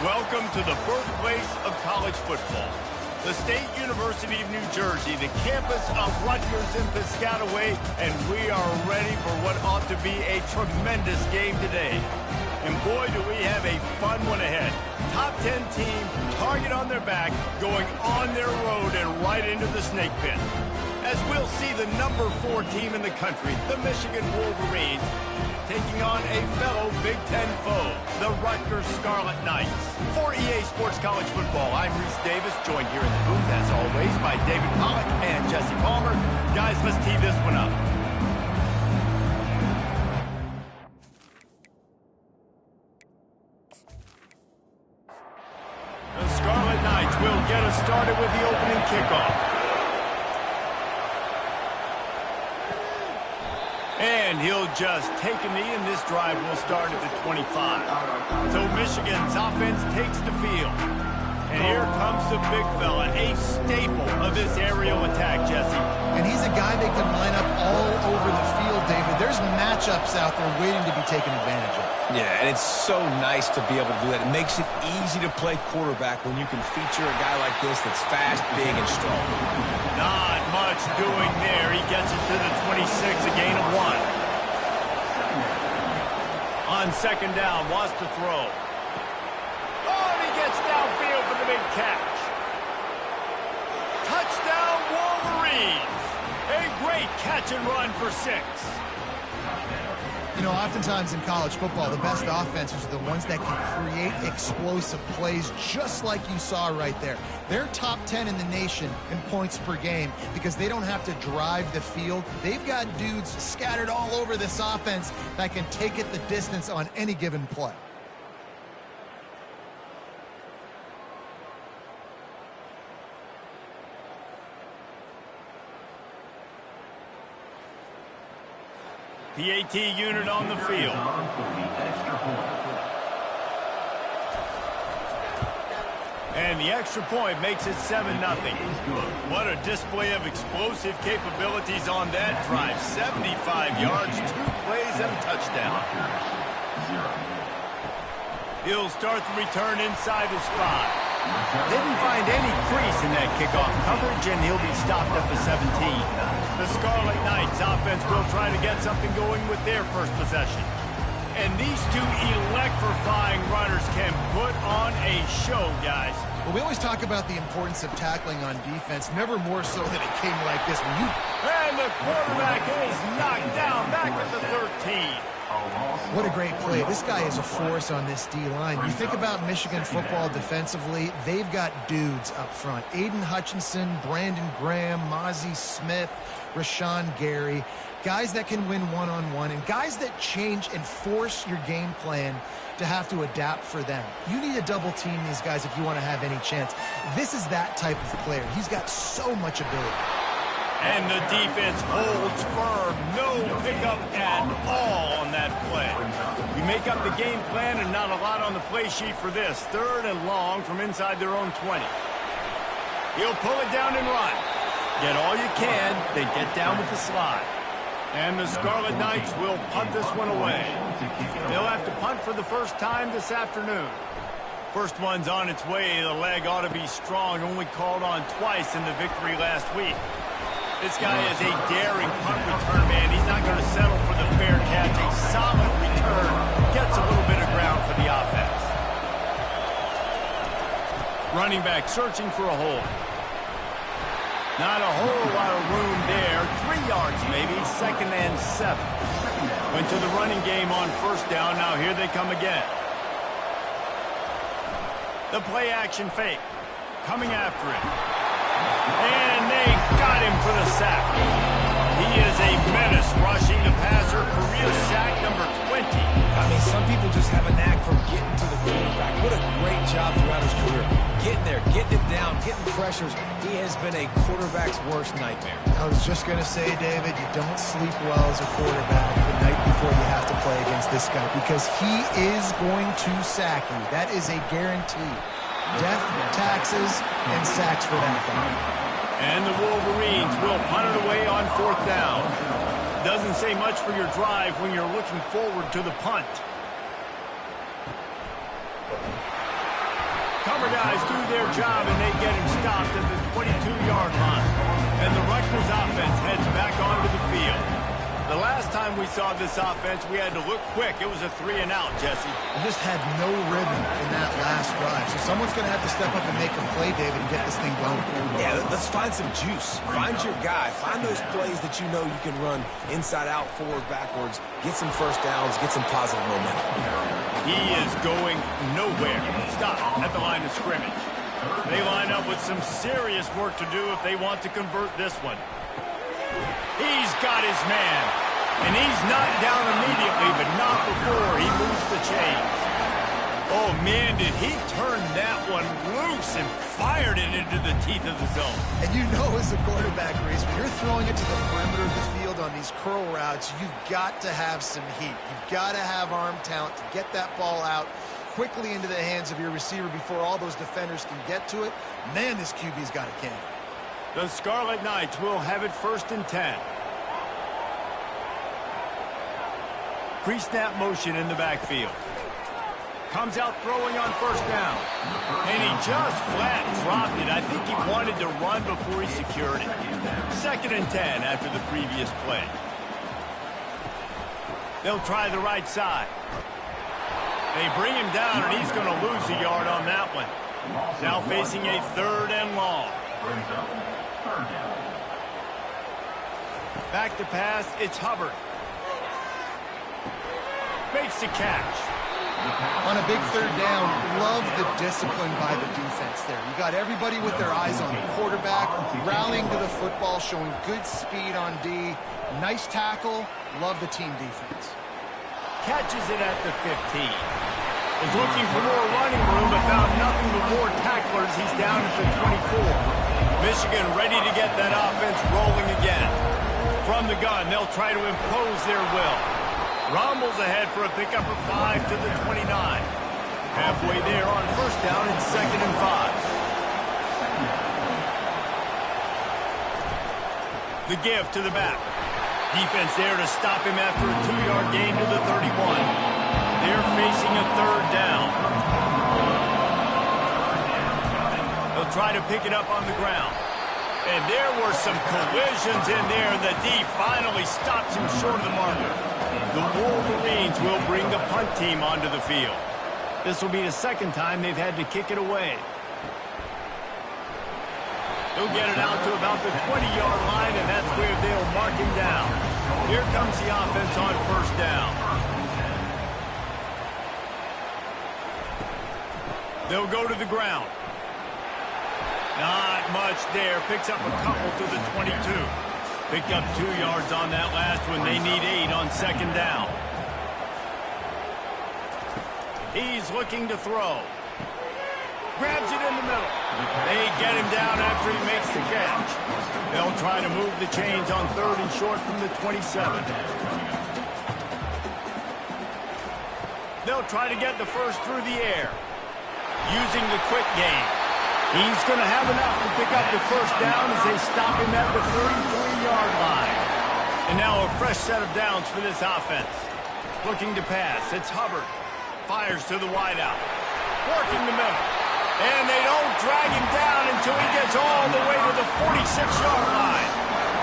Welcome to the birthplace of college football. The State University of New Jersey, the campus of Rutgers in Piscataway, and we are ready for what ought to be a tremendous game today. And boy, do we have a fun one ahead. Top 10 team, target on their back, going on their road and right into the snake pit. As we'll see the number 4 team in the country, the Michigan Wolverines, taking on a fellow Big Ten foe, the Rutgers Scarlet Knights. For EA Sports College Football, I'm Reese Davis, joined here in the booth, as always, by David Pollack and Jesse Palmer. Guys, let's tee this one up. The Scarlet Knights will get us started with the opening kickoff. And he'll just take a knee, and this drive will start at the 25. So Michigan's offense takes the field. And here comes the big fella, a staple of this aerial attack, Jesse. And he's a guy that can line up all over the field, David. There's matchups out there waiting to be taken advantage of. Yeah, and it's so nice to be able to do that. It makes it easy to play quarterback when you can feature a guy like this that's fast, big, and strong. Not much doing there. He gets it to the 26, a gain of 1. On second down, wants to throw. Oh, and he gets downfield for the big catch. Touchdown, Wolverines. A great catch and run for 6. You know, oftentimes in college football, the best offenses are the ones that can create explosive plays, just like you saw right there. They're top 10 in the nation in points per game because they don't have to drive the field. They've got dudes scattered all over this offense that can take it the distance on any given play. PAT unit on the field. And the extra point makes it 7-0. What a display of explosive capabilities on that drive. 75 yards, 2 plays, and a touchdown. He'll start the return inside his 5. Didn't find any crease in that kickoff coverage, and he'll be stopped at the 17. The Scarlet Knights offense will try to get something going with their first possession. And these two electrifying runners can put on a show, guys. Well, we always talk about the importance of tackling on defense, never more so than it came like this. And the quarterback is knocked down back at the 13. What a great play. This guy is a force on this D-line. You think about Michigan football defensively, they've got dudes up front. Aiden Hutchinson, Brandon Graham, Mozzie Smith, Rashawn Gary. Guys that can win one-on-one and guys that change and force your game plan to have to adapt for them. You need to double team these guys if you want to have any chance. This is that type of player. He's got so much ability. And the defense holds firm. No pickup at all on that play. You make up the game plan and not a lot on the play sheet for this. 3rd and long from inside their own 20. He'll pull it down and run. Get all you can, then get down with the slide. And the Scarlet Knights will punt this one away. They'll have to punt for the first time this afternoon. First one's on its way. The leg ought to be strong. Only called on twice in the victory last week. This guy is a daring punt return man. He's not going to settle for the fair catch. A solid return. Gets a little bit of ground for the offense. Running back searching for a hole. Not a whole lot of room there. 3 yards maybe. 2nd and 7. Went to the running game on first down. Now here they come again. The play action fake. Coming after it. And they got him for the sack. He is a menace rushing the passer. Career sack number 20. I mean, some people just have a knack for getting to the quarterback. What a great job throughout his career. Getting there, getting it down, getting pressures. He has been a quarterback's worst nightmare. I was just going to say, David, you don't sleep well as a quarterback the night before you have to play against this guy because he is going to sack you. That is a guarantee. Death, taxes, and sacks for that guy. And the Wolverines will punt it away on 4th down. Doesn't say much for your drive when you're looking forward to the punt. Cover guys do their job, and they get him stopped at the 22-yard line. And the Rutgers offense heads back onto the field. The last time we saw this offense, we had to look quick. It was a 3-and-out, Jesse. We just had no rhythm in that last drive. So someone's going to have to step up and make a play, David, and get this thing going. Yeah, let's find some juice. Find your guy. Find those plays that you know you can run inside out, forward, backwards. Get some first downs. Get some positive momentum. He is going nowhere. Stop at the line of scrimmage. They line up with some serious work to do if they want to convert this one. He's got his man. And he's not down immediately, but not before he moves the chains. Oh, man, did he turn that one loose and fired it into the teeth of the zone. And you know as a quarterback, Reese, when you're throwing it to the perimeter of the field on these curl routes, you've got to have some heat. You've got to have arm talent to get that ball out quickly into the hands of your receiver before all those defenders can get to it. Man, this QB's got a cannon. The Scarlet Knights will have it 1st and 10. Pre-snap motion in the backfield. Comes out throwing on 1st down. And he just flat dropped it. I think he wanted to run before he secured it. 2nd and 10 after the previous play. They'll try the right side. They bring him down, and he's going to lose a yard on that one. Now facing a 3rd and long. Back to pass, it's Hubbard. Makes the catch. On a big 3rd down, love the discipline by the defense there. You got everybody with their eyes on the quarterback, rallying to the football, showing good speed on D. Nice tackle. Love the team defense. Catches it at the 15. Is looking for more running room, but found nothing but more tacklers. He's down at the 24. Michigan ready to get that offense rolling again. From the gun, they'll try to impose their will. Rommel's ahead for a pickup of 5 to the 29. Halfway there on 1st down, it's 2nd and 5. The give to the back. Defense there to stop him after a 2-yard gain to the 31. They're facing a 3rd down. They'll try to pick it up on the ground. And there were some collisions in there, and the D finally stops him short of the marker. The Wolverines will bring the punt team onto the field. This will be the 2nd time they've had to kick it away. They'll get it out to about the 20-yard line, and that's where they'll mark him down. Here comes the offense on 1st down. They'll go to the ground. Not much there. Picks up a couple to the 22. Picked up 2 yards on that last one. They need 8 on 2nd down. He's looking to throw. Grabs it in the middle. They get him down after he makes the catch. They'll try to move the chains on 3rd and short from the 27. They'll try to get the first through the air. Using the quick game. He's going to have enough to pick up the 1st down as they stop him at the 33-yard line. And now a fresh set of downs for this offense. Looking to pass. It's Hubbard. Fires to the wideout. Working the middle. And they don't drag him down until he gets all the way to the 46-yard line.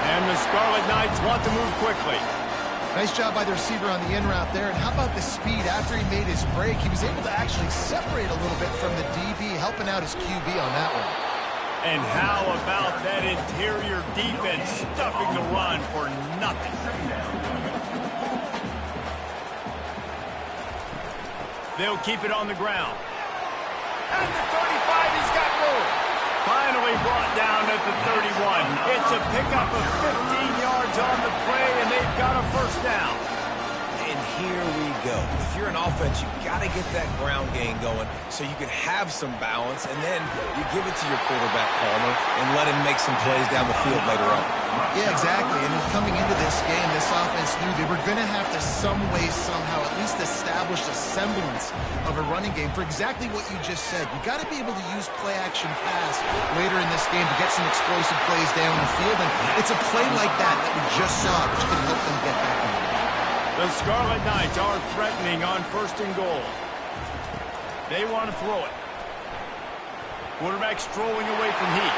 And the Scarlet Knights want to move quickly. Nice job by the receiver on the in route there. And how about the speed after he made his break? He was able to actually separate a little bit from the DB, helping out his QB on that one. And how about that interior defense stuffing the run for nothing? They'll keep it on the ground. And the 35, he's got room. Finally brought down at the 31. It's a pickup of 15 yards on the play, and they've got a 1st down. And here we go. If you're an offense, you've got to get that ground game going so you can have some balance, and then you give it to your quarterback, Palmer, and let him make some plays down the field later on. Yeah, exactly. And coming into this game, this offense knew they were going to have to some way, somehow, at least establish a semblance of a running game for exactly what you just said. You got to be able to use play-action pass later in this game to get some explosive plays down the field. And it's a play like that we just saw, which can help them get back on. The Scarlet Knights are threatening on 1st and goal. They want to throw it. Quarterback strolling away from heat.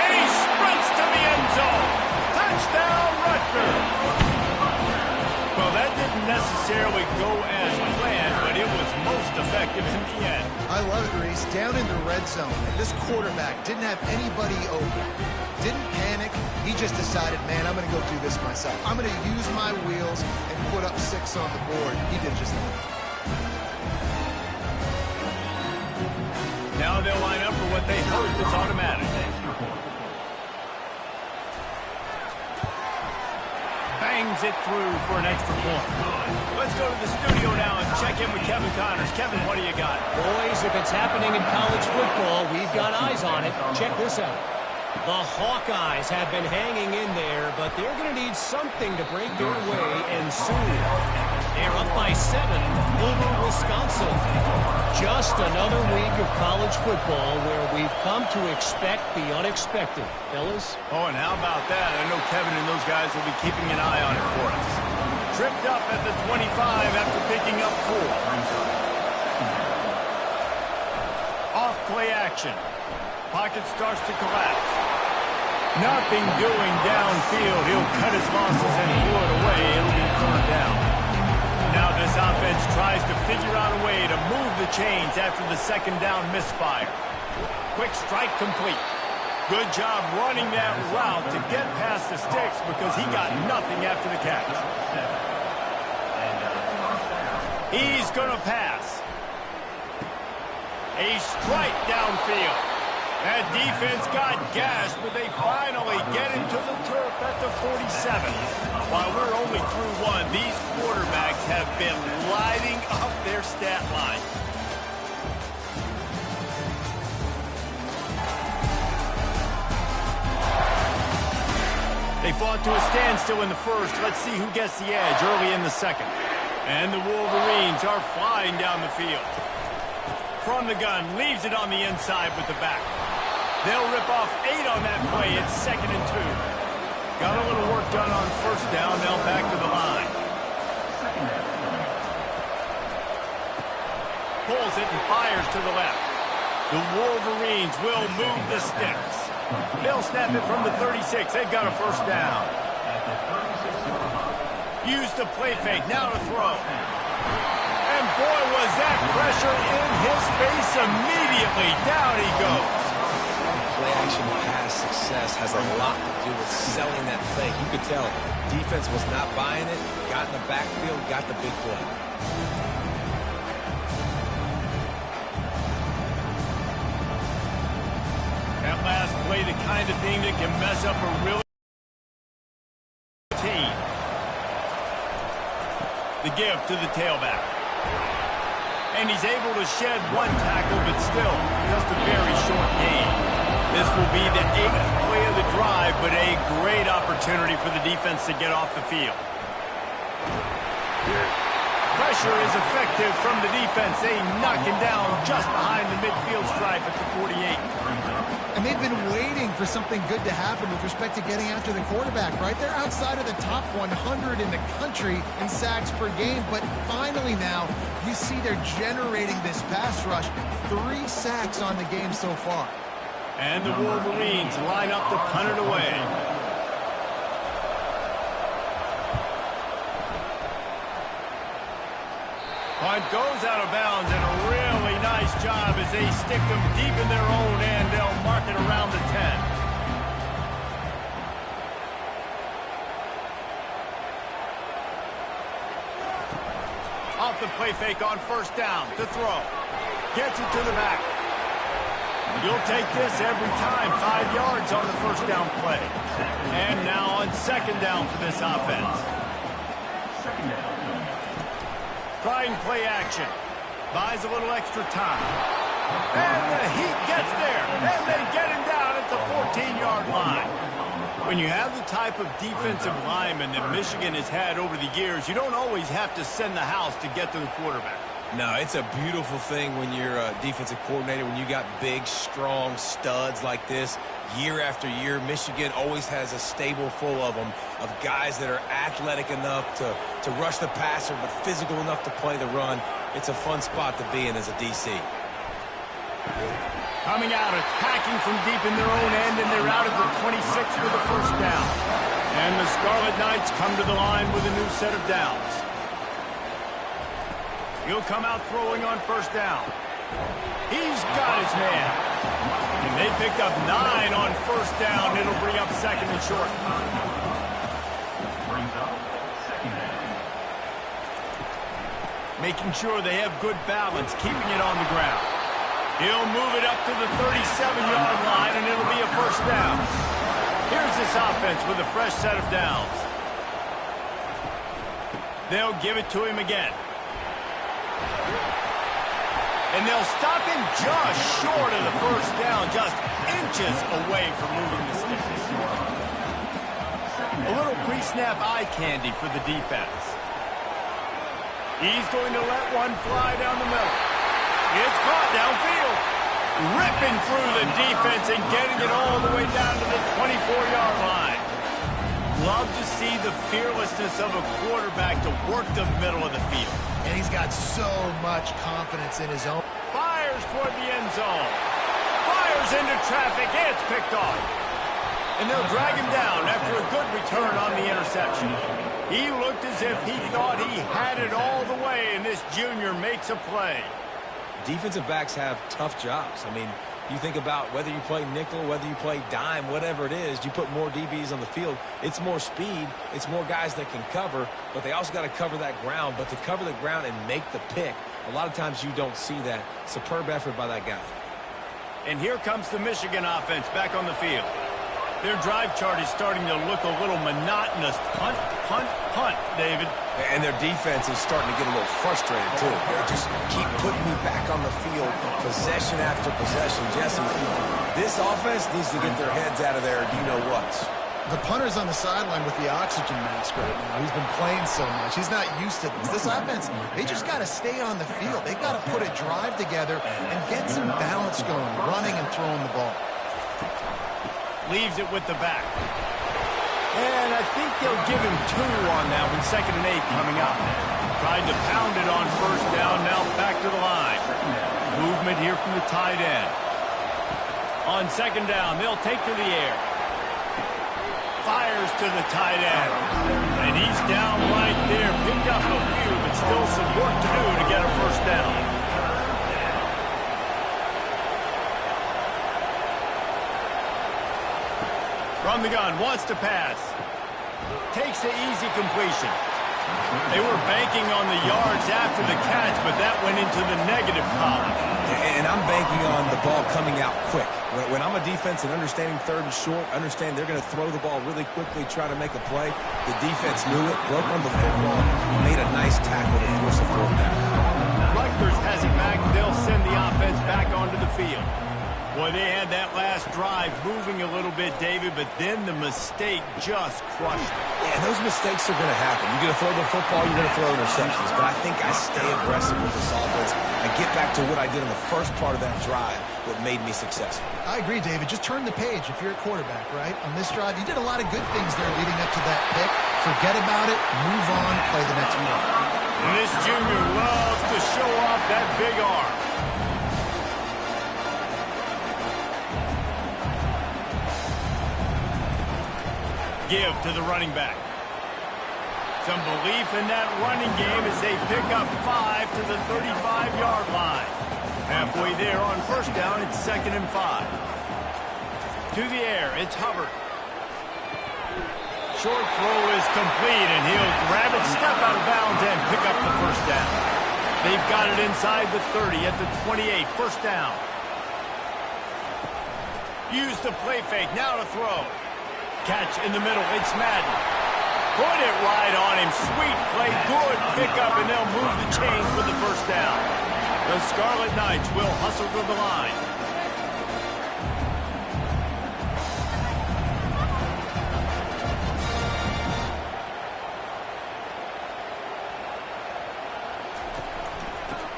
And he sprints to the end zone. Touchdown, Rutgers. Well, that didn't necessarily go as planned, but it was most effective in the end. I love it, Reese. Down in the red zone, this quarterback didn't have anybody open. Didn't panic. He just decided, man, I'm going to go do this myself. I'm going to use my wheels and put up 6 on the board. He did just that. Now they'll line up for what they hope is automatic. Bangs it through for an extra point. Let's go to the studio now and check in with Kevin Connors. Kevin, what do you got? Boys, if it's happening in college football, we've got eyes on it. Check this out. The Hawkeyes have been hanging in there, but they're going to need something to break their way, and soon. They're up by 7 over Wisconsin. Just another week of college football where we've come to expect the unexpected. Fellas? Oh, and how about that? I know Kevin and those guys will be keeping an eye on it for us. Tripped up at the 25 after picking up 4. Off play action. Pocket starts to collapse. Nothing doing downfield. He'll cut his losses and pull it away. It'll be third down. Now this offense tries to figure out a way to move the chains after the second down misfire. Quick strike complete. Good job running that route to get past the sticks because he got nothing after the catch. He's going to pass. A strike downfield. That defense got gashed, but they finally get into the turf at the 47. While we're only through 1, these quarterbacks have been lighting up their stat line. They fought to a standstill in the first. Let's see who gets the edge early in the second. And the Wolverines are flying down the field. From the gun, leaves it on the inside with the back. They'll rip off 8 on that play. It's 2nd and 2. Got a little work done on first down. Now back to the line. Pulls it and fires to the left. The Wolverines will move the sticks. They'll snap it from the 36. They've got a first down. Use the play fake. Now to throw. And boy, was that pressure in his face immediately. Down he goes. Play-action pass success has a lot to do with selling that fake. You could tell defense was not buying it, got in the backfield, got the big play. That last play, the kind of thing that can mess up a really team. The give to the tailback. And he's able to shed 1 tackle, but still just a very short gain. This will be the 8th play of the drive, but a great opportunity for the defense to get off the field. Pressure is effective from the defense. They knock him down just behind the midfield stripe at the 48. And they've been waiting for something good to happen with respect to getting after the quarterback, right? They're outside of the top 100 in the country in sacks per game, but finally now you see they're generating this pass rush. 3 sacks on the game so far. And the Wolverines line up to punt it away. Punt goes out of bounds, and a really nice job as they stick them deep in their own end. They'll mark it around the 10. Off the play fake on first down to throw. Gets it to the back. You'll take this every time. 5 yards on the first down play. And now on second down for this offense. Trying play action. Buys a little extra time. And the Heat gets there. And they get him down at the 14-yard line. When you have the type of defensive lineman that Michigan has had over the years, you don't always have to send the house to get to the quarterback. No, it's a beautiful thing when you're a defensive coordinator, when you got big, strong studs like this. Year after year, Michigan always has a stable full of them, of guys that are athletic enough to rush the passer, but physical enough to play the run. It's a fun spot to be in as a DC. Coming out, attacking from deep in their own end, and they're out at the 26 with the first down. And the Scarlet Knights come to the line with a new set of downs. He'll come out throwing on first down. He's got his man. And they picked up 9 on first down. It'll bring up second and short. Making sure they have good balance, keeping it on the ground. He'll move it up to the 37-yard line, and it'll be a first down. Here's this offense with a fresh set of downs. They'll give it to him again. And they'll stop him just short of the first down, just inches away from moving the sticks. A little pre-snap eye candy for the defense. He's going to let one fly down the middle. It's caught downfield. Ripping through the defense and getting it all the way down to the 24-yard line. Love to see the fearlessness of a quarterback to work the middle of the field. And he's got so much confidence in his own. Fires toward the end zone. Fires into traffic. It's picked off. And they'll drag him down after a good return on the interception. He looked as if he thought he had it all the way, and this junior makes a play. Defensive backs have tough jobs. I mean, you think about whether you play nickel, whether you play dime, whatever it is, you put more DBs on the field. It's more speed. It's more guys that can cover, but they also got to cover that ground. But to cover the ground and make the pick, a lot of times you don't see that. Superb effort by that guy. And here comes the Michigan offense back on the field. Their drive chart is starting to look a little monotonous. Punt, punt, punt, David. And their defense is starting to get a little frustrated, too. They just keep putting me back on the field, possession after possession. Jesse, this offense needs to get their heads out of there, you-know-what. The punter's on the sideline with the oxygen mask right now. He's been playing so much. He's not used to this. This offense, they just got to stay on the field. They've got to put a drive together and get some balance going, running and throwing the ball. Leaves it with the back. And I think they'll give him 2 on that one. 2nd and 8 coming up. Tried to pound it on first down. Now back to the line. Movement here from the tight end. On 2nd down, they'll take to the air. Fires to the tight end. And he's down right there. Picked up a few, but still some work to do to get a first down. From the gun, wants to pass. Takes the easy completion. They were banking on the yards after the catch, but that went into the negative column. And I'm banking on the ball coming out quick. When I'm a defense and understanding 3rd and short, understand they're going to throw the ball really quickly, try to make a play. The defense knew it, broke on the football, made a nice tackle to force a 4th down. Rutgers has it back. They'll send the offense back onto the field. Boy, they had that last drive moving a little bit, David, but then the mistake just crushed it. Yeah, those mistakes are going to happen. You're going to throw the football, you're going to throw interceptions. But I think I stay aggressive with this offense and get back to what I did in the first part of that drive that made me successful. I agree, David. Just turn the page if you're a quarterback, right? On this drive, you did a lot of good things there leading up to that pick. Forget about it, move on, play the next one. And this junior loves to show off that big arm. Give to the running back. Some belief in that running game as they pick up 5 to the 35-yard line. Halfway there on first down, it's 2nd and 5. To the air, it's Hubbard. Short throw is complete, and he'll grab it, step out of bounds, and pick up the first down. They've got it inside the 30 at the 28, first down. Use the play fake, now to throw. Catch in the middle, it's Madden. Put it right on him, sweet play, good pickup, and they'll move the chains with the first down. The Scarlet Knights will hustle to the line.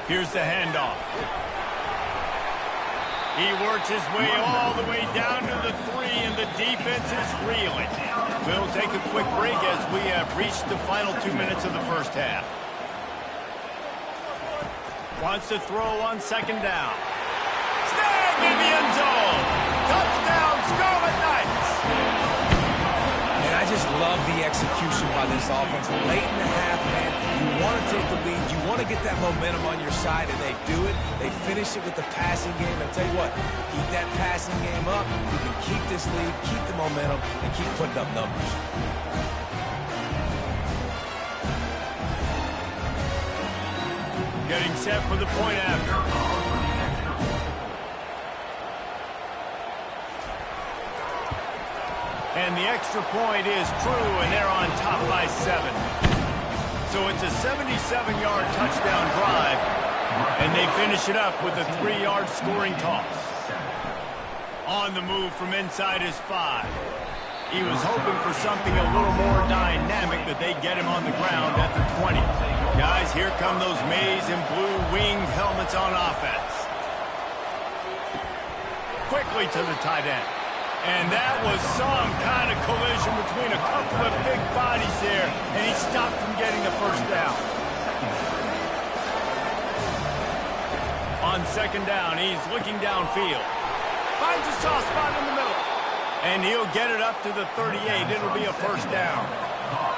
Here's the handoff. He works his way all the way down to the 3, and the defense is reeling. We'll take a quick break as we have reached the final 2 minutes of the first half. Wants to throw on 2nd down. Snagged in the end execution by this offense. Late in the half, man, you want to take the lead. You want to get that momentum on your side, and they do it. They finish it with the passing game. And I'll tell you what, keep that passing game up. You can keep this lead, keep the momentum, and keep putting up numbers. Getting set for the point after. And the extra point is true, and they're on top by 7. So it's a 77-yard touchdown drive, and they finish it up with a 3-yard scoring toss. On the move from inside his 5. He was hoping for something a little more dynamic, but they get him on the ground at the 20. Guys, here come those maize and blue winged helmets on offense. Quickly to the tight end. And that was some kind of collision between a couple of big bodies there, and he stopped from getting the first down. On second down, he's looking downfield. Finds a soft spot in the middle. And he'll get it up to the 38. It'll be a first down.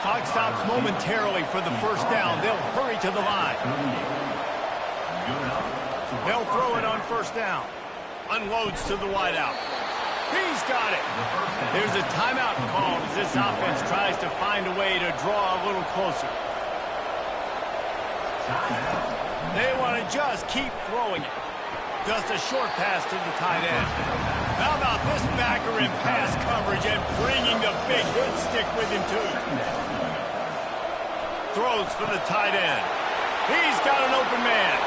Clock stops momentarily for the first down. They'll hurry to the line. They'll throw it on first down. Unloads to the wideout. He's got it. There's a timeout called as this offense tries to find a way to draw a little closer. They want to just keep throwing it. Just a short pass to the tight end. How about this backer in pass coverage and bringing the big hit stick with him too? Throws for the tight end. He's got an open man.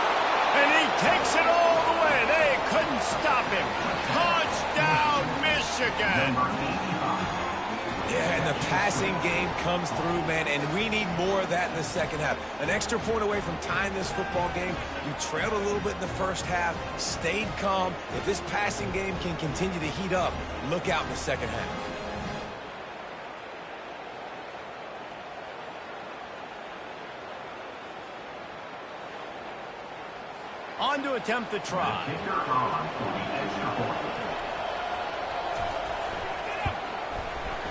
And he takes it all the way. They couldn't stop him. Touchdown, Michigan. Yeah, and the passing game comes through, man, and we need more of that in the second half. An extra point away from tying this football game. You trailed a little bit in the first half, stayed calm. If this passing game can continue to heat up, look out in the second half. On to attempt the try.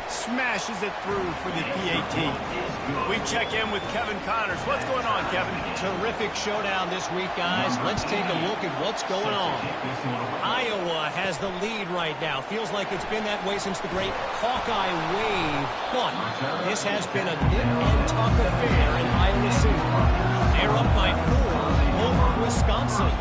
Smashes it through for the PAT. We check in with Kevin Connors. What's going on, Kevin? Terrific showdown this week, guys. Let's take a look at what's going on. Iowa has the lead right now. Feels like it's been that way since the great Hawkeye wave. But this has been a nip and tuck affair in Iowa City. They're up by 4 over Wisconsin.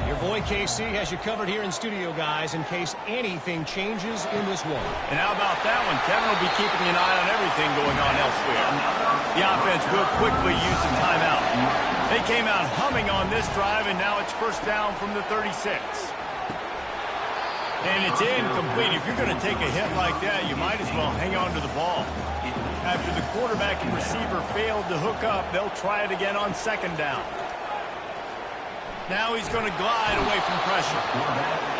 Your boy KC has you covered here in studio, guys, in case anything changes in this one. And how about that one? Kevin will be keeping an eye on everything going on elsewhere. The offense will quickly use the timeout. They came out humming on this drive, and now it's first down from the 36. And it's incomplete. If you're going to take a hit like that, you might as well hang on to the ball. After the quarterback and receiver failed to hook up, they'll try it again on second down. Now he's going to glide away from pressure.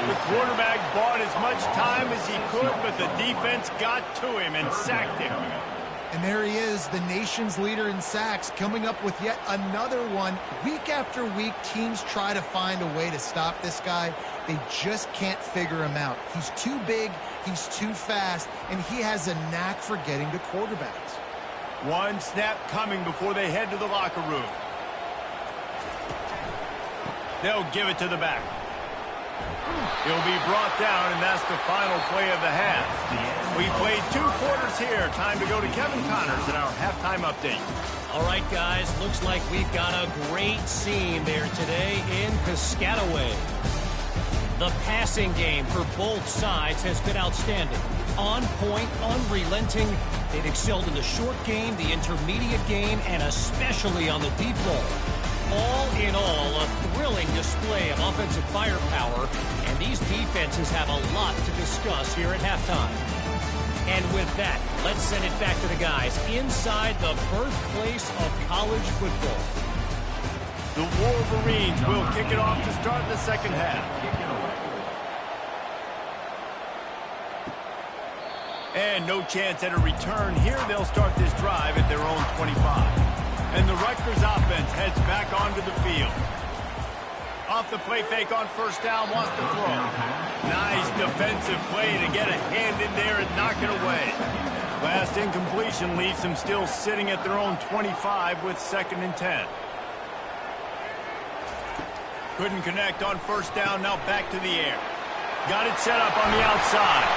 The quarterback bought as much time as he could, but the defense got to him and sacked him. And there he is, the nation's leader in sacks, coming up with yet another one. Week after week, teams try to find a way to stop this guy. They just can't figure him out. He's too big, he's too fast, and he has a knack for getting to quarterbacks. One snap coming before they head to the locker room. They'll give it to the back. He'll be brought down, and that's the final play of the half. We played 2 quarters here. Time to go to Kevin Connors in our halftime update. All right, guys, looks like we've got a great scene there today in Piscataway. The passing game for both sides has been outstanding. On point, unrelenting. They've excelled in the short game, the intermediate game, and especially on the deep ball. All in all, a thrilling display of offensive firepower, and these defenses have a lot to discuss here at halftime. And with that, let's send it back to the guys inside the birthplace of college football. The Wolverines will kick it off to start the second half. And no chance at a return here. They'll start this drive at their own 25. And the Rutgers offense heads back onto the field. Off the play fake on first down, wants to throw. Nice defensive play to get a hand in there and knock it away. Last incompletion leaves them still sitting at their own 25 with 2nd and 10. Couldn't connect on first down, now back to the air. Got it set up on the outside.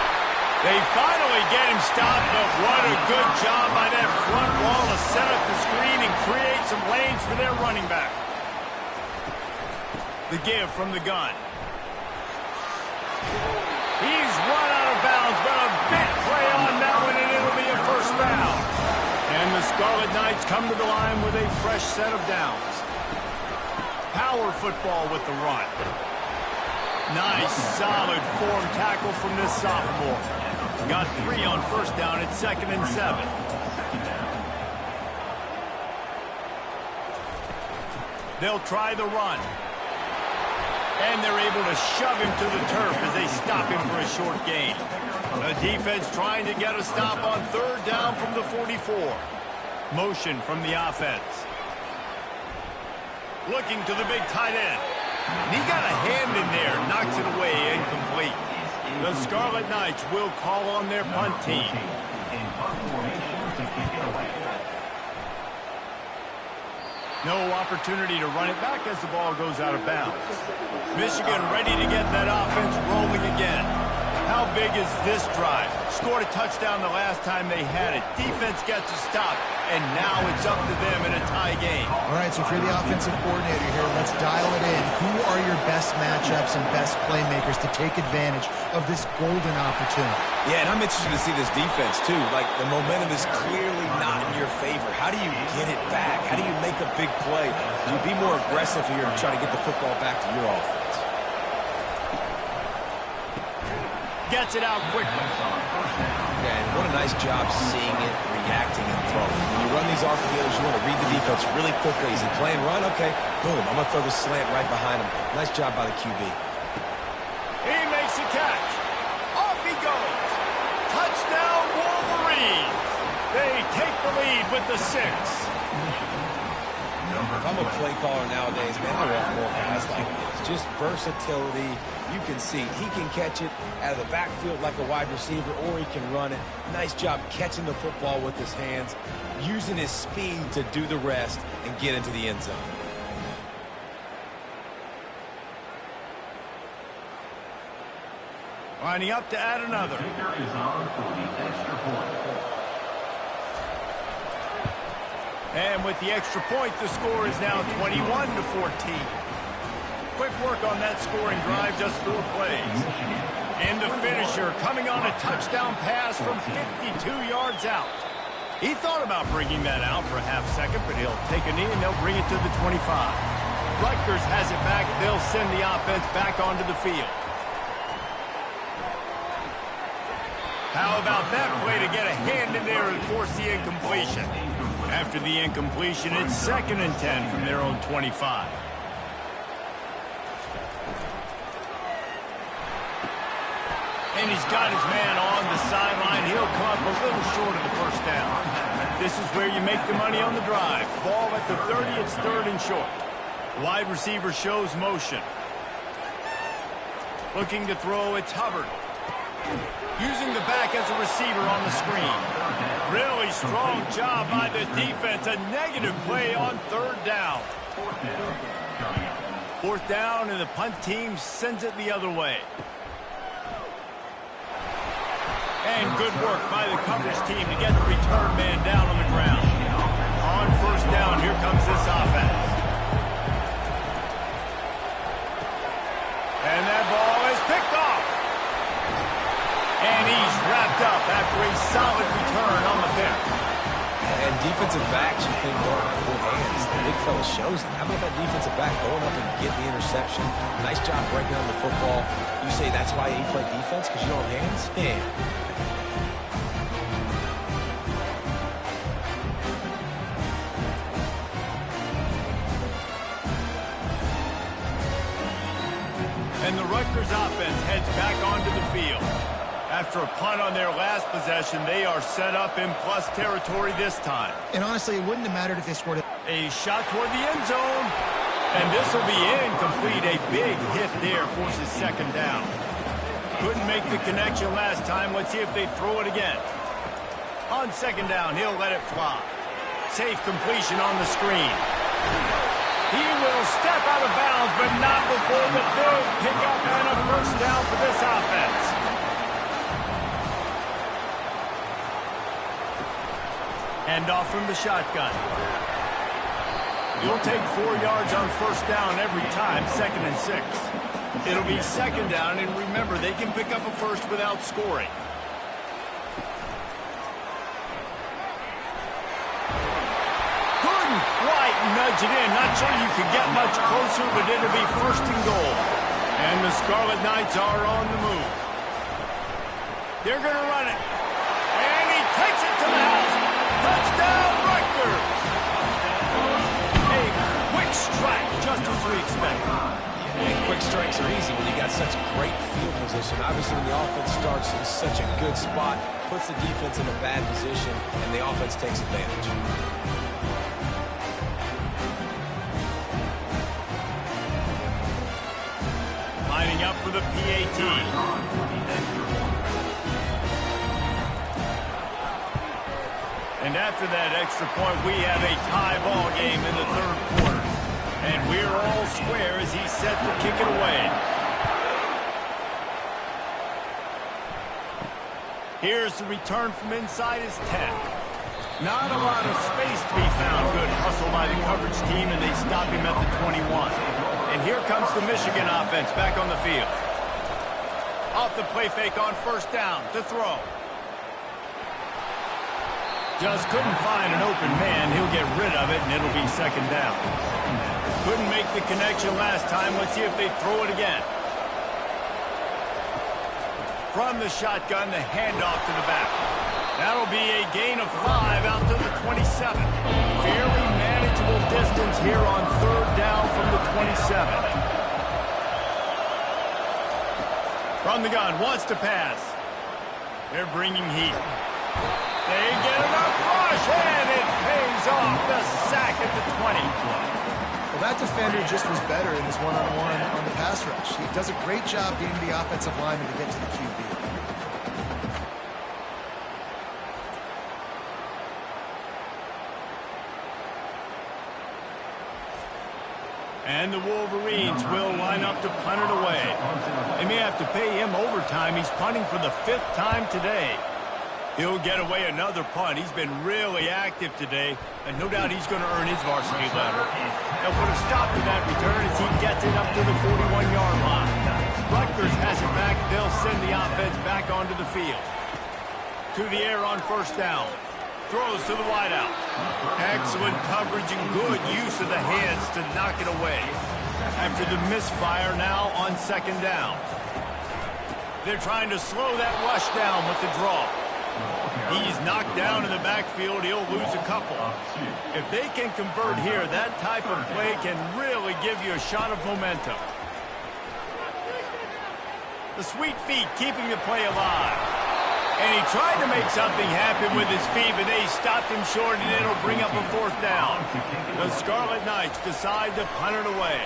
They finally get him stopped, but what a good job by that front wall to set up the screen and create some lanes for their running back. The give from the gun. He's run out of bounds, but a big play on that one, and it'll be a first down. And the Scarlet Knights come to the line with a fresh set of downs. Power football with the run. Nice, solid form tackle from this sophomore. Got 3 on first down at 2nd and 7. They'll try the run. And they're able to shove him to the turf as they stop him for a short gain. The defense trying to get a stop on 3rd down from the 44. Motion from the offense. Looking to the big tight end. And he got a hand in there, knocks it away, incomplete. The Scarlet Knights will call on their punt team. No opportunity to run it back as the ball goes out of bounds. Michigan ready to get that offense rolling again. How big is this drive? Scored a touchdown the last time they had it. Defense gets a stop, and now it's up to them in a tie game. All right, so if you're the offensive coordinator here, let's dial it in. Who are your best matchups and best playmakers to take advantage of this golden opportunity? Yeah, and I'm interested to see this defense, too. Like, the momentum is clearly not in your favor. How do you get it back? How do you make a big play? Do you be more aggressive here to try to get the football back to your offense? Gets it out quickly. Yeah, and what a nice job seeing it, reacting, and throwing. When you run these RPOs, you want to read the defense really quickly. Is he playing run? Okay, boom. I'm going to throw the slant right behind him. Nice job by the QB. He makes a catch. Off he goes. Touchdown, Wolverines. They take the lead with the 6. If I'm a play caller nowadays, man, I want more guys like this. Just versatility. You can see he can catch it out of the backfield like a wide receiver, or he can run it. Nice job catching the football with his hands, using his speed to do the rest and get into the end zone. Lining up to add another. And with the extra point, the score is now 21-14. Quick work on that scoring drive, just 4 plays. And the finisher coming on a touchdown pass from 52 yards out. He thought about bringing that out for a half second, but he'll take a knee and they'll bring it to the 25. Rutgers has it back. They'll send the offense back onto the field. How about that play to get a hand in there and force the incompletion? After the incompletion, it's 2nd and 10 from their own 25. And he's got his man on the sideline. He'll come up a little short of the first down. This is where you make the money on the drive. Ball at the 30, it's 3rd and short. Wide receiver shows motion. Looking to throw, it's Hubbard. Using the back as a receiver on the screen. Really strong job by the defense. A negative play on 3rd down. 4th down, and the punt team sends it the other way. And good work by the coverage team to get the return man down on the ground. On 1st down, here comes this offense. And that ball is picked off. And he's wrapped up after a solid return on the pick. And defensive backs, you think, don't have good hands. The big fella shows them. How about that defensive back going up and getting the interception? Nice job breaking on the football. You say that's why you play defense, because you don't have hands? Man. And the Rutgers offense heads back onto the field. After a punt on their last possession, they are set up in plus territory this time. And honestly, it wouldn't have mattered if they scored it. A shot toward the end zone. And this will be incomplete. A big hit there forces 2nd down. Couldn't make the connection last time. Let's see if they throw it again. On second down, he'll let it fly. Safe completion on the screen. He will step out of bounds, but not before the big pickup and a first down for this offense. Handoff from the shotgun. You'll take 4 yards on first down every time, 2nd and 6. It'll be second down, and remember, they can pick up a first without scoring. Couldn't quite nudge it in. Not sure you could get much closer, but it'll be first and goal. And the Scarlet Knights are on the move. They're going to run it. And he takes it to the house. Touchdown, Rutgers! A quick strike, just as we expected. And quick strikes are easy when you got such great field position. Obviously, when the offense starts in such a good spot, puts the defense in a bad position, and the offense takes advantage. Lining up for the PAT. And after that extra point, we have a tie ball game in the 3rd quarter. And we're all square as he's set to kick it away. Here's the return from inside his 10. Not a lot of space to be found. Good hustle by the coverage team, and they stop him at the 21. And here comes the Michigan offense back on the field. Off the play fake on first down to throw. Just couldn't find an open man. He'll get rid of it, and it'll be second down. Couldn't make the connection last time. Let's see if they throw it again. From the shotgun, the handoff to the back. That'll be a gain of 5 out to the 27. Fairly manageable distance here on 3rd down from the 27. From the gun, wants to pass. They're bringing heat. They get enough rush, and it pays off. The sack at the 20. Well, that defender just was better in his one-on-one on the pass rush. He does a great job being the offensive lineman to get to the QB. And the Wolverines will line up to punt it away. They may have to pay him overtime. He's punting for the 5th time today. He'll get away another punt. He's been really active today, and no doubt he's going to earn his varsity letter. They'll put a stop to that return as he gets it up to the 41-yard line. Rutgers has it back. They'll send the offense back onto the field. To the air on first down. Throws to the wideout. Excellent coverage and good use of the hands to knock it away. After the misfire now on second down. They're trying to slow that rush down with the draw. He's knocked down in the backfield. He'll lose a couple. If they can convert here, that type of play can really give you a shot of momentum. The sweet feet keeping the play alive. And he tried to make something happen with his feet, but they stopped him short, and it'll bring up a 4th down. The Scarlet Knights decide to punt it away.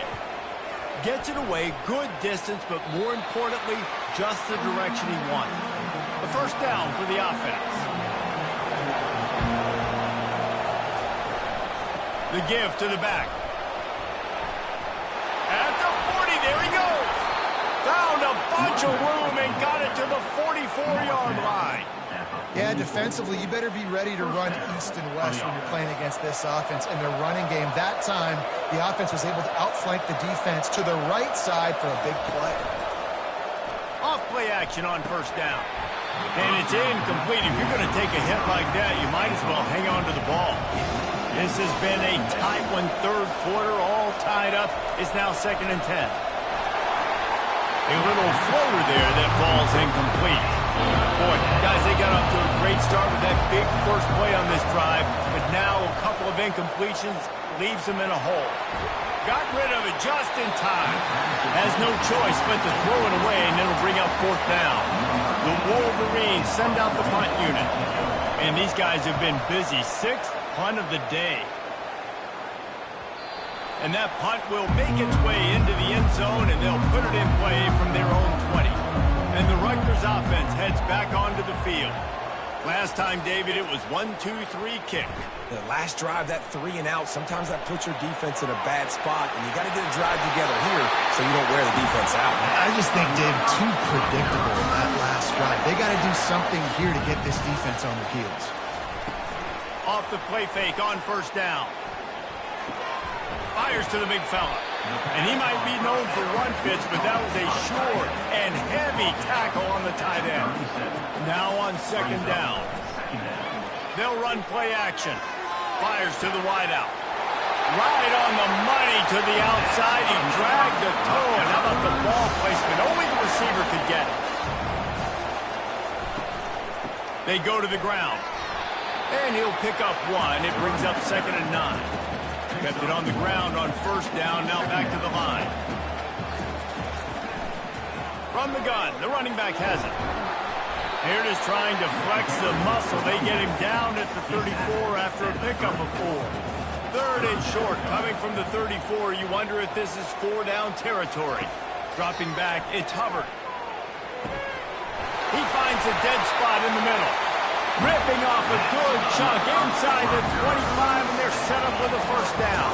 Gets it away, good distance, but more importantly, just the direction he wanted. The first down for the offense. The give to the back. At the 40, there he goes. Found a bunch of room and got it to the 44-yard line. Yeah, defensively, you better be ready to run east and west when you're playing against this offense in their running game. That time, the offense was able to outflank the defense to the right side for a big play. Off-play action on first down. And it's incomplete. If you're going to take a hit like that, you might as well hang on to the ball. This has been a tight one, 3rd quarter, all tied up. It's now 2nd and 10. A little floater there that falls incomplete. Boy, guys, they got off to a great start with that big first play on this drive, but now a couple of incompletions leaves them in a hole. Got rid of it just in time. Has no choice but to throw it away, and it'll bring up 4th down. The Wolverines send out the punt unit. And these guys have been busy. 6th punt of the day. And that punt will make its way into the end zone, and they'll put it in play from their own 20. And the onto the field. Last time, David, it was 1-2-3 kick. The last drive, that 3 and out, sometimes that puts your defense in a bad spot, and you got to get a drive together here so you don't wear the defense out. I just think, Dave, too predictable that last drive. They got to do something here to get this defense on their heels. Off the play fake on first down. Fires to the big fella. And he might be known for run fits, but that was a short and heavy tackle on the tight end. Now on second down. They'll run play action. Fires to the wideout. Right on the money to the outside. He dragged the toe, and how about the ball placement? Only the receiver could get it. They go to the ground. And he'll pick up 1. It brings up 2nd and 9. Kept it on the ground on first down, now back to the line. From the gun, the running back has it. Here it is trying to flex the muscle. They get him down at the 34 after a pickup of 4. 3rd and short, coming from the 34. You wonder if this is 4-down territory. Dropping back, it's Hubbard. He finds a dead spot in the middle. Ripping off a good chunk inside the 25, and they're set up with a first down.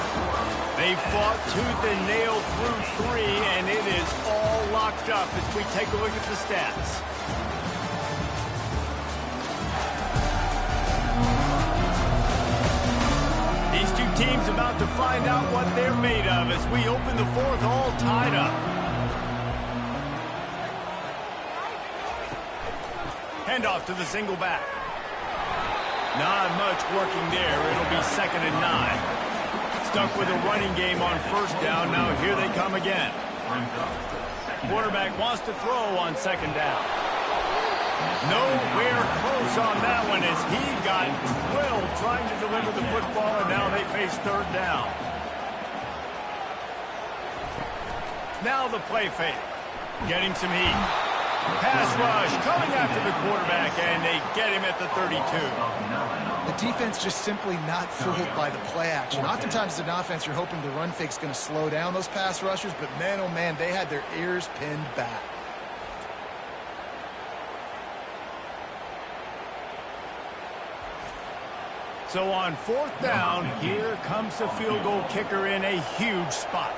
They fought tooth and nail through 3, and it is all locked up as we take a look at the stats. These two teams about to find out what they're made of as we open the 4th all tied up. Handoff to the single back. Not much working there. It'll be 2nd and 9. Stuck with a running game on first down. Now here they come again. Quarterback wants to throw on 2nd down. Nowhere close on that one as he got drilled trying to deliver the football, and now they face 3rd down. Now the play fake. Getting some heat. Pass rush coming after the quarterback, and they get him at the 32. The defense just simply not fooled by the play action. Oftentimes as an offense, you're hoping the run fake's going to slow down those pass rushers, but man, oh man, they had their ears pinned back. So on 4th down, here comes the field goal kicker in a huge spot.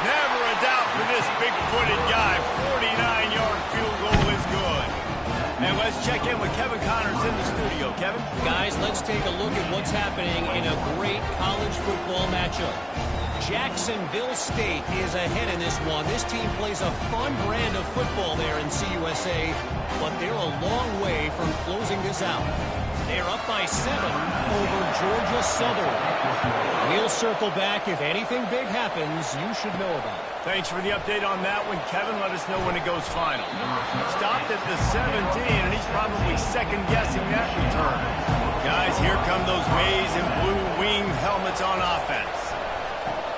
Never a doubt for this big-footed guy. 49-yard field goal is good. And let's check in with Kevin Connors in the studio. Kevin? Guys, let's take a look at what's happening in a great college football matchup. Jacksonville State is ahead in this one. This team plays a fun brand of football there in CUSA, but they're a long way from closing this out. They're up by 7 over Georgia Southern. We'll circle back. If anything big happens, you should know about it. Thanks for the update on that one, Kevin. Let us know when it goes final. Stopped at the 17, and he's probably second-guessing that return. Guys, here come those maize and blue winged helmets on offense.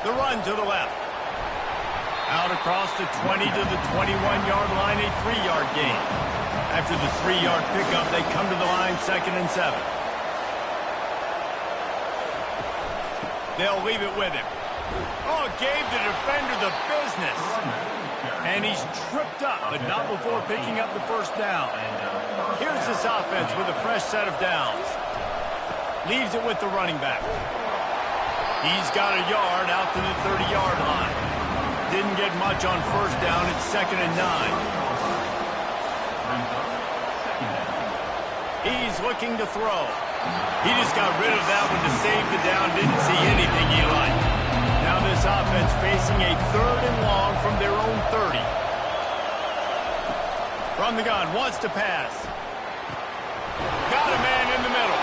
The run to the left. Out across the 20 to the 21-yard line, a 3-yard gain. After the 3-yard pickup, they come to the line 2nd and 7. They'll leave it with him. Oh, gave the defender the business. And he's tripped up, but not before picking up the first down. Here's this offense with a fresh set of downs. Leaves it with the running back. He's got a yard out to the 30-yard line. Didn't get much on first down. It's 2nd and 9. He's looking to throw. He just got rid of that one to save the down. Didn't see anything he liked. Now this offense facing a 3rd and long from their own 30. From the gun, wants to pass. Got a man in the middle.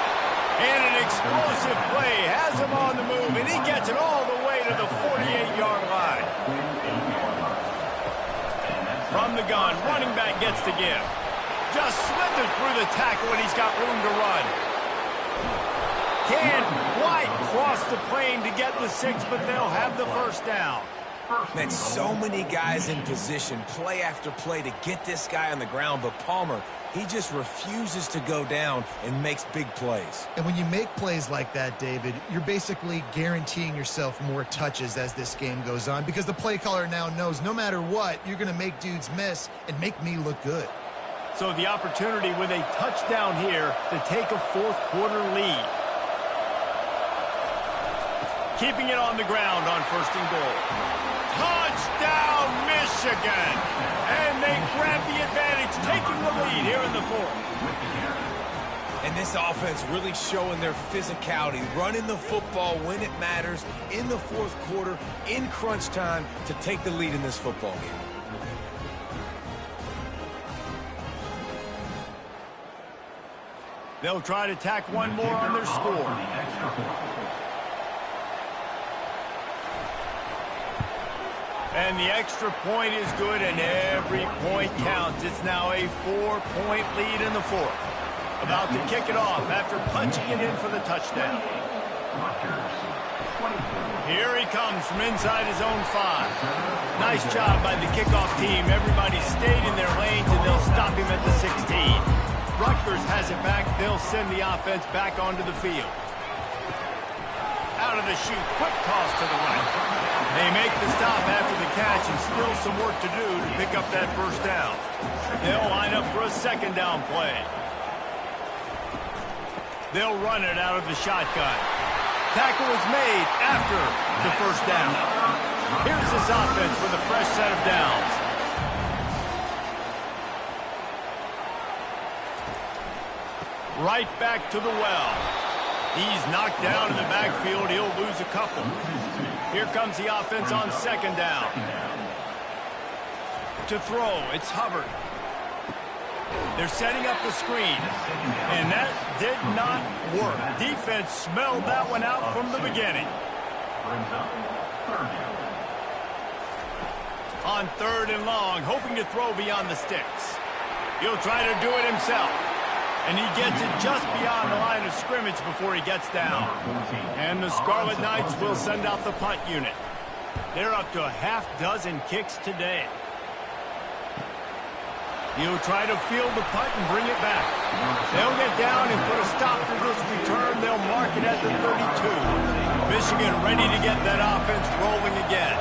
And an explosive play has him on the move, and he gets it all the way to the 48-yard line. From the gun, running back gets to give. Just slithered through the tackle, and he's got room to run. Can't quite cross the plane to get the 6, but they'll have the first down. Man, so many guys in position, play after play to get this guy on the ground, but Palmer, he just refuses to go down and makes big plays. And when you make plays like that, David, you're basically guaranteeing yourself more touches as this game goes on because the play caller now knows no matter what, you're going to make dudes miss and make me look good. So the opportunity with a touchdown here to take a fourth-quarter lead. Keeping it on the ground on 1st and goal. Touchdown, Michigan! And they grab the advantage, taking the lead here in the 4th. And this offense really showing their physicality, running the football when it matters, in the 4th quarter, in crunch time, to take the lead in this football game. They'll try to tack one more on their score. And the extra point is good, and every point counts. It's now a 4-point lead in the 4th. About to kick it off after punching it in for the touchdown. Here he comes from inside his own 5. Nice job by the kickoff team. Everybody stayed in their lanes, and they'll stop him at the 16. Rutgers has it back. They'll send the offense back onto the field. Out of the chute, quick toss to the right. They make the stop after the catch and still some work to do to pick up that 1st down. They'll line up for a 2nd down play. They'll run it out of the shotgun. Tackle is made after the 1st down. Here's this offense with a fresh set of downs. Right back to the well. He's knocked down in the backfield. He'll lose a couple. Here comes the offense on 2nd down. To throw, it's Hubbard. They're setting up the screen. And that did not work. Defense smelled that one out from the beginning. On 3rd and long, hoping to throw beyond the sticks. He'll try to do it himself. And he gets it just beyond the line of scrimmage before he gets down. And the Scarlet Knights will send out the punt unit. They're up to a half-dozen kicks today. He'll try to field the punt and bring it back. They'll get down and put a stop to this return. They'll mark it at the 32. Michigan ready to get that offense rolling again.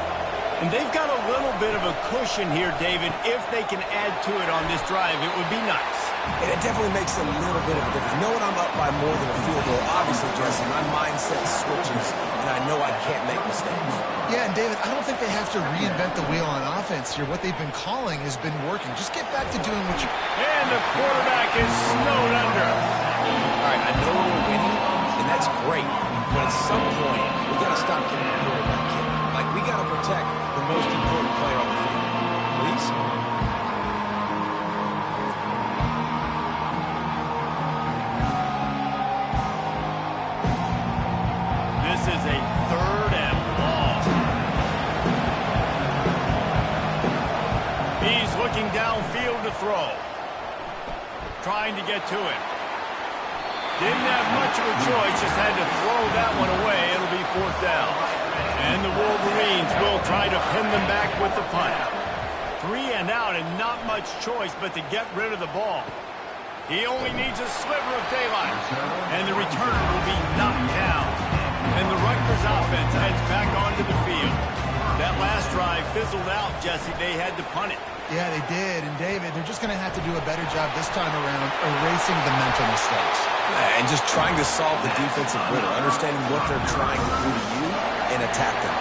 And they've got a little bit of a cushion here, David. If they can add to it on this drive, it would be nice. And it definitely makes a little bit of a difference. Knowing I'm up by more than a field goal, obviously, Jesse, my mindset switches, and I know I can't make mistakes. Yeah, and David, I don't think they have to reinvent the wheel on offense here. What they've been calling has been working. Just get back to doing what you... And the quarterback is snowed under. All right, I know we're winning, and that's great. But at some point, we got to stop getting the quarterback hit. Like, we got to protect the most important player on the field. Please? This is a 3rd and long. He's looking downfield to throw. Trying to get to it. Didn't have much of a choice, just had to throw that one away. It'll be 4th down. And the Wolverines will try to pin them back with the punt. 3 and out and not much choice but to get rid of the ball. He only needs a sliver of daylight. And the returner will be knocked down. And the Rutgers offense heads back onto the field. That last drive fizzled out, Jesse. They had to punt it. Yeah, they did. And, David, they're just going to have to do a better job this time around erasing the mental mistakes. And just trying to solve the defensive riddle, understanding what they're trying to do to you and attack them.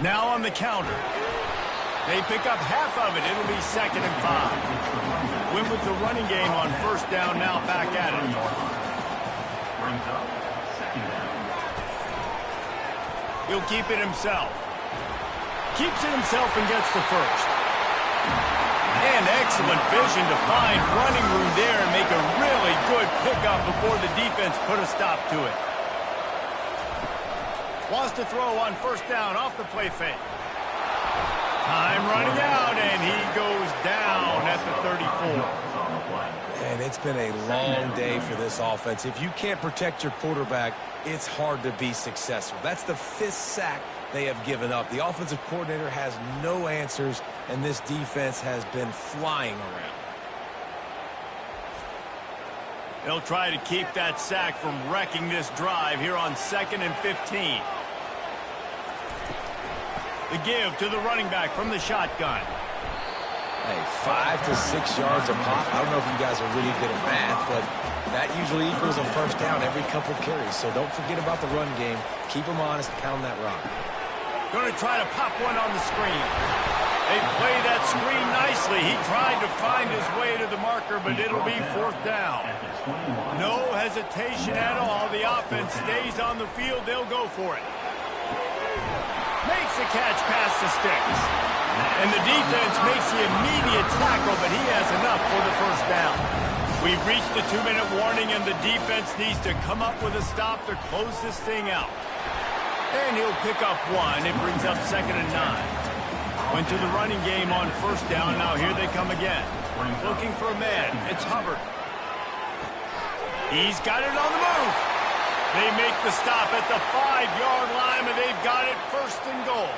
Now on the counter. They pick up half of it. It'll be 2nd and 5. Went with the running game on 1st down, now back at it. He'll keep it himself. Keeps it himself and gets the 1st. And excellent vision to find running room there and make a really good pickup before the defense put a stop to it. Wants to throw on 1st down off the play fake. Time running out, and he goes down at the 34. And it's been a long day for this offense. If you can't protect your quarterback, it's hard to be successful. That's the 5th sack they have given up. The offensive coordinator has no answers, and this defense has been flying around. They'll try to keep that sack from wrecking this drive here on 2nd and 15. The give to the running back from the shotgun. Hey, 5 to 6 yards a pop. I don't know if you guys are really good at math, but that usually equals a first down every couple carries. So don't forget about the run game. Keep them honest, pound that rock. Going to try to pop one on the screen. They play that screen nicely. He tried to find his way to the marker, but it'll be 4th down. No hesitation at all. The offense stays on the field. They'll go for it. Makes the catch past the sticks. And the defense makes the immediate tackle, but he has enough for the first down. We've reached the 2-minute warning, and the defense needs to come up with a stop to close this thing out. And he'll pick up 1. It brings up 2nd and 9. Went to the running game on 1st down. Now here they come again. Looking for a man. It's Hubbard. He's got it on the move. They make the stop at the 5-yard line, and they've got it 1st and goal.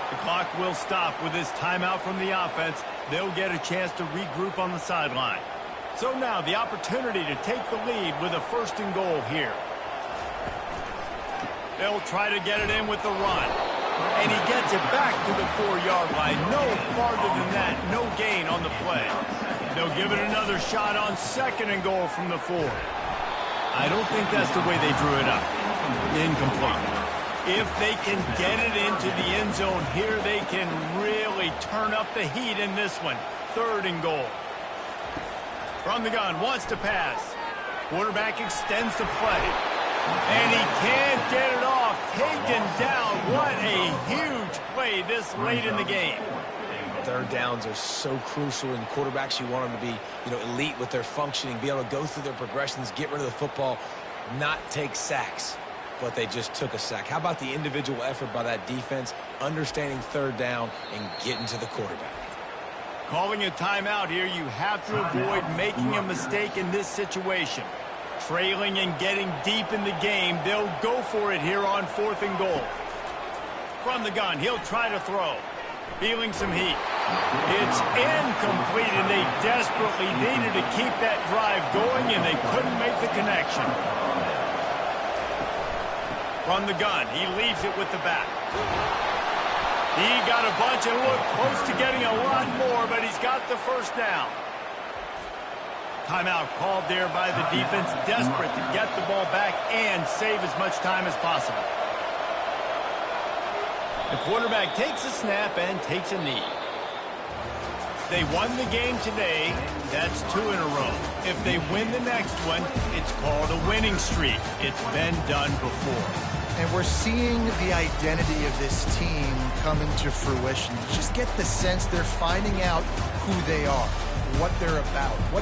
The clock will stop with this timeout from the offense. They'll get a chance to regroup on the sideline. So now the opportunity to take the lead with a 1st and goal here. They'll try to get it in with the run. And he gets it back to the 4-yard line. No farther than that. No gain on the play. They'll give it another shot on 2nd and goal from the 4. I don't think that's the way they drew it up. Incomplete. If they can get it into the end zone here, they can really turn up the heat in this one. 3rd and goal. From the gun, wants to pass. Quarterback extends the play. And he can't get it off. Taken down. What a huge play this late in the game. 3rd downs are so crucial, and quarterbacks, you want them to be, elite with their functioning, be able to go through their progressions, get rid of the football, not take sacks. But they just took a sack. How about the individual effort by that defense, understanding 3rd down and getting to the quarterback? Calling a timeout here, you have to avoid making a mistake in this situation. Trailing and getting deep in the game, they'll go for it here on 4th and goal. From the gun, he'll try to throw. Feeling some heat. It's incomplete, and they desperately needed to keep that drive going, and they couldn't make the connection. From the gun, he leaves it with the back. He got a bunch and looked close to getting a lot more, but he's got the 1st down. Timeout called there by the defense, desperate to get the ball back and save as much time as possible. The quarterback takes a snap and takes a knee. They won the game today. That's 2 in a row. If they win the next one, it's called a winning streak. It's been done before. And we're seeing the identity of this team come into fruition. You just get the sense they're finding out who they are, what they're about, what